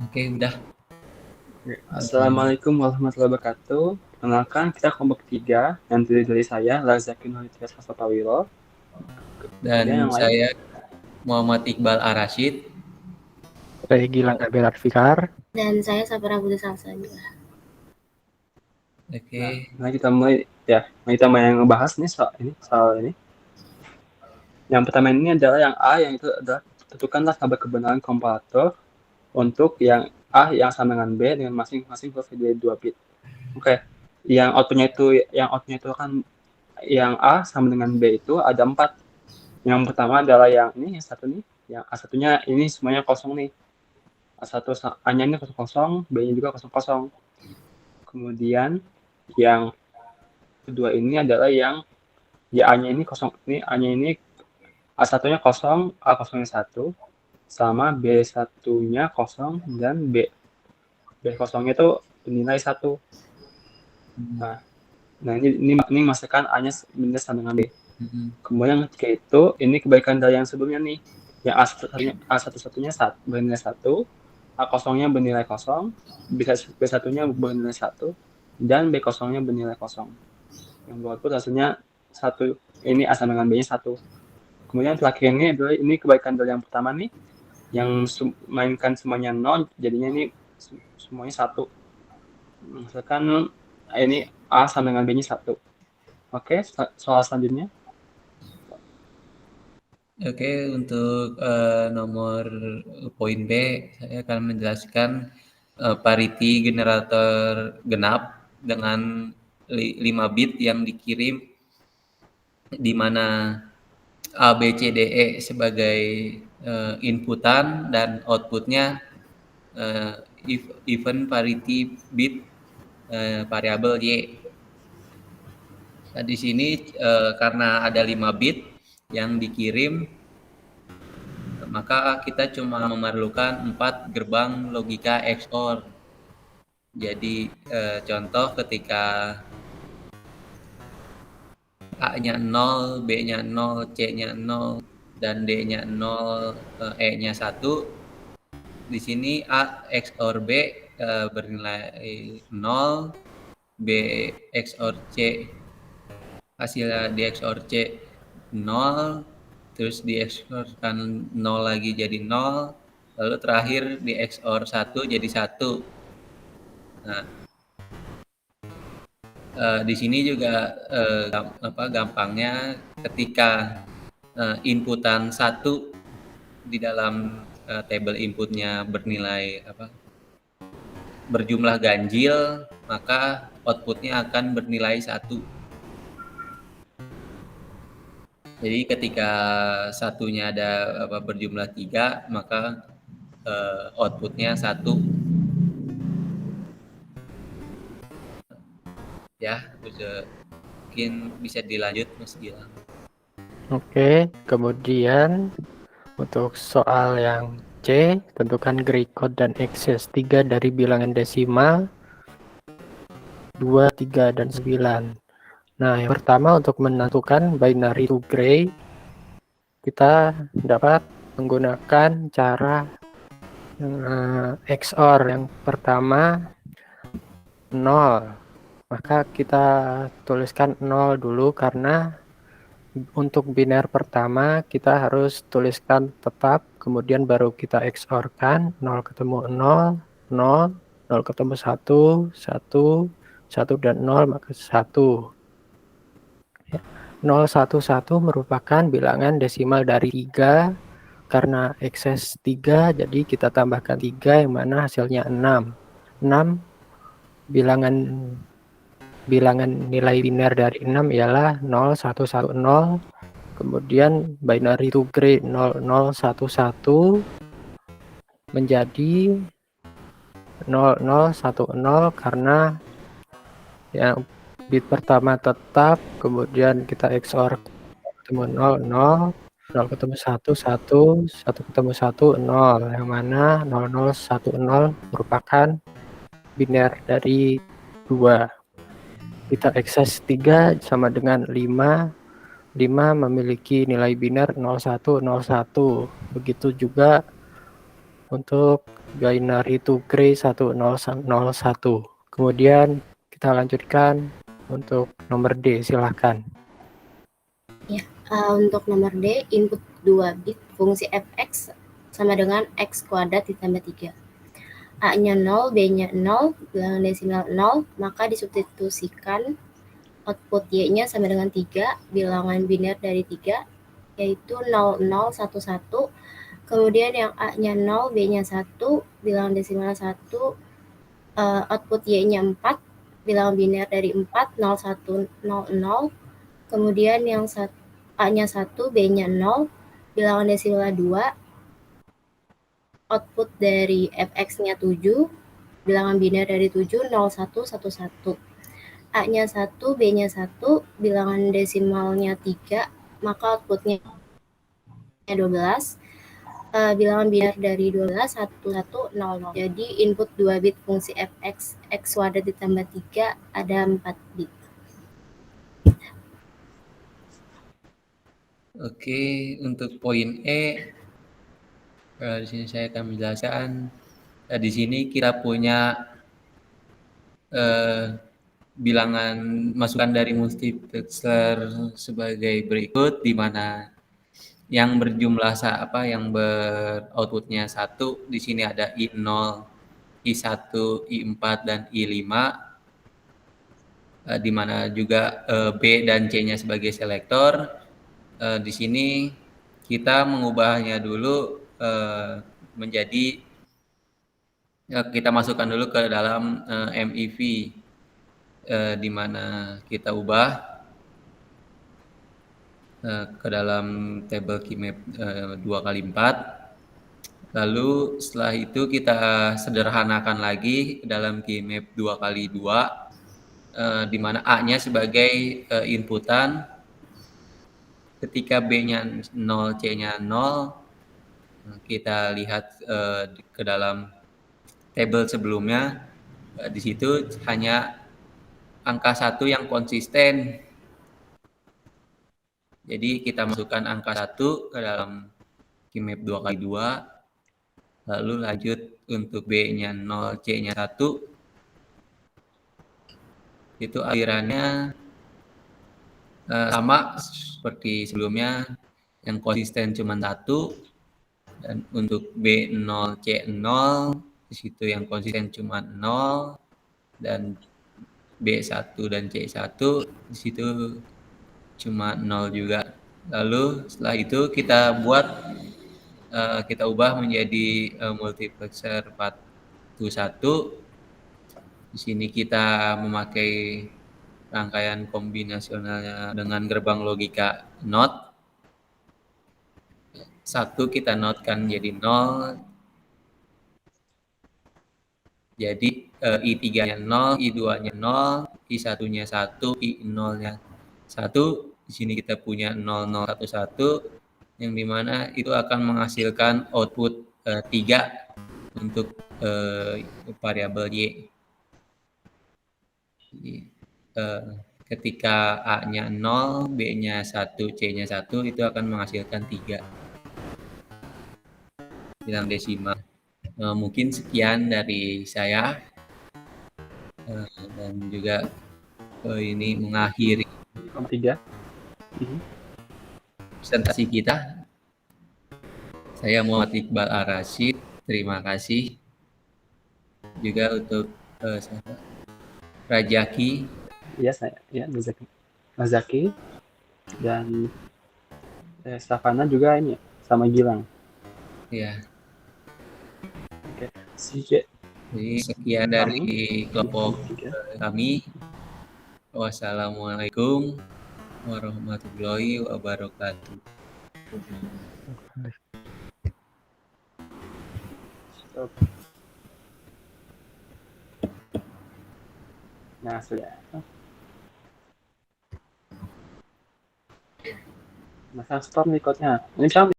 Oke, udah. Assalamualaikum warahmatullahi wabarakatuh. Kenalkan kita kelompok 3 yang terdiri dari saya, Lazakin Nolitias Hasopawiro. Kemudian Dan yang lain, saya Muhammad Iqbal Arasyid. Saya Gilang Abelar Fikar. Dan saya Sabra Budi Salsa juga. Oke. nah kita mulai ya. Nah, kita mulai ngebahas nih soal ini. Yang pertama ini adalah yang A, yang itu adalah tentukanlah tabel kebenaran komparator untuk yang A yang sama dengan B dengan masing-masing huruf dari 2 bit. Oke. Yang outputnya itu kan yang A sama dengan B itu ada 4. Yang pertama adalah yang ini, yang satu nih. Yang A1-nya ini semuanya kosong nih. A1 A-nya ini kosong, B-nya juga kosong. Kemudian yang kedua ini adalah yang A-nya ini kosong. Ini A-nya ini A1-nya kosong, A0-nya 1, sama B1-nya kosong dan B kosongnya itu bernilai 1. Nah ini masukkan A-nya bernilai sama dengan B. Kemudian ketika itu ini kebalikan dari yang sebelumnya nih. Yang A1-nya bernilai 1, A0-nya bernilai 0, B1-nya bernilai 1, dan B0-nya bernilai 0. Yang buatku hasilnya 1. Ini A sama dengan B-nya 1. Kemudian terakhir ini kebalikan dari yang pertama nih. Yang mainkan semuanya 0, jadinya ini semuanya 1. Misalkan ini A sama dengan B-nya 1. Oke, soal selanjutnya. Oke, untuk nomor poin B, saya akan menjelaskan parity generator genap dengan 5 bit yang dikirim di mana A, B, C, D, E sebagai inputan dan outputnya even parity bit variabel Y. Nah, di sini karena ada 5 bit yang dikirim, maka kita cuma memerlukan 4 gerbang logika XOR. Jadi contoh ketika A-nya 0, B-nya 0, C-nya 0, dan D-nya 0, E-nya 1. Di sini A XOR B bernilai 0, B XOR C hasilnya di XOR C 0, terus di XOR kan 0 lagi jadi 0, lalu terakhir di XOR 1 jadi 1. Nah, di sini juga gampangnya ketika inputan 1 di dalam tabel inputnya berjumlah ganjil, maka outputnya akan bernilai 1. Jadi ketika satunya ada berjumlah 3, maka outputnya 1. Ya, mungkin bisa dilanjut Mas Gilang. Oke, kemudian untuk soal yang C, tentukan Gray code dan access 3 dari bilangan desimal 2, 3, dan 9. Nah, yang pertama untuk menentukan binary to gray, kita dapat menggunakan cara XOR. Yang pertama 0, maka kita tuliskan 0 dulu karena untuk biner pertama kita harus tuliskan tetap, kemudian baru kita XOR-kan 0 ketemu 0, 0, 0 ketemu 1, 1, 1 dan 0 maka 1. 011 merupakan bilangan desimal dari 3, karena excess 3 jadi kita tambahkan 3 yang mana hasilnya 6. 6 bilangan nilai biner dari 6 ialah 0110, kemudian binary to gray 0011 menjadi 0010 karena yang bit pertama tetap, kemudian kita XOR ketemu 00, 0 ketemu 1, 1, 1 ketemu 1, 0, yang mana 0010 merupakan biner dari 2. Kita access 3 sama dengan 5, 5 memiliki nilai biner 0101. Begitu juga untuk binary to gray 1001. Kemudian kita lanjutkan untuk nomor D, silahkan. Untuk nomor D, input 2 bit fungsi fx sama dengan x kuadrat ditambah 3. A-nya 0, B-nya 0, bilangan desimal 0, maka disubstitusikan output Y-nya sama dengan 3, bilangan biner dari 3, yaitu 0011. Kemudian yang A-nya 0, B-nya 1, bilangan desimal 1, output Y-nya 4, bilangan biner dari 4, 0100. Kemudian yang A-nya 1, B-nya 0, bilangan desimal 2, output dari fx-nya 7, bilangan biner dari 7, 0111. A-nya 1, B-nya 1, bilangan desimalnya 3, maka outputnya 12, bilangan biner dari 12, 1100. Jadi input 2 bit fungsi fx, x kuadrat ditambah 3, ada 4 bit. Oke, untuk poin E, di sini saya akan menjelaskan. Di sini kita punya bilangan masukan dari multiplexer sebagai berikut, di mana yang berjumlah yang beroutputnya 1, di sini ada I0, I1, I4 dan I5, di mana juga B dan C-nya sebagai selektor. Di sini kita mengubahnya dulu menjadi kita masukkan dulu ke dalam MEV, di mana kita ubah ke dalam tabel keymap 2x4. Lalu setelah itu kita sederhanakan lagi ke dalam keymap 2x2, di mana A-nya sebagai inputan. Ketika B-nya 0, C-nya 0, kita lihat ke dalam tabel sebelumnya, di situ hanya angka 1 yang konsisten. Jadi kita masukkan angka 1 ke dalam keymap 2x2, lalu lanjut untuk B-nya 0, C-nya 1. Itu alirannya sama seperti sebelumnya, yang konsisten cuma 1. Dan untuk B0, C0, di situ yang konsisten cuma 0, dan B1 dan C1 di situ cuma 0 juga. Lalu setelah itu kita ubah menjadi multiplexer 41. Di sini kita memakai rangkaian kombinasionalnya dengan gerbang logika NOT. 1 kita notkan jadi 0. Jadi I3-nya 0, I2-nya 0, I1-nya 1, I0-nya 1. Di sini kita punya 0011, yang dimana itu akan menghasilkan output 3 untuk variabel Y. Jadi, ketika A-nya 0, B-nya 1, C-nya 1, itu akan menghasilkan 3 bilang desimal. Mungkin sekian dari saya, dan juga ini mengakhiri 3. presentasi kita. Saya Muhammad Iqbal Ar-Rasyid, terima kasih juga untuk Rajaki. Iya, saya ya, Mas Zaki dan Stefana juga ini sama Gilang. Ya. Oke. Jadi sekian dari kelompok kami. Wassalamualaikum warahmatullahi wabarakatuh. Nah, sudah. Nah, stop nih code-nya. Ini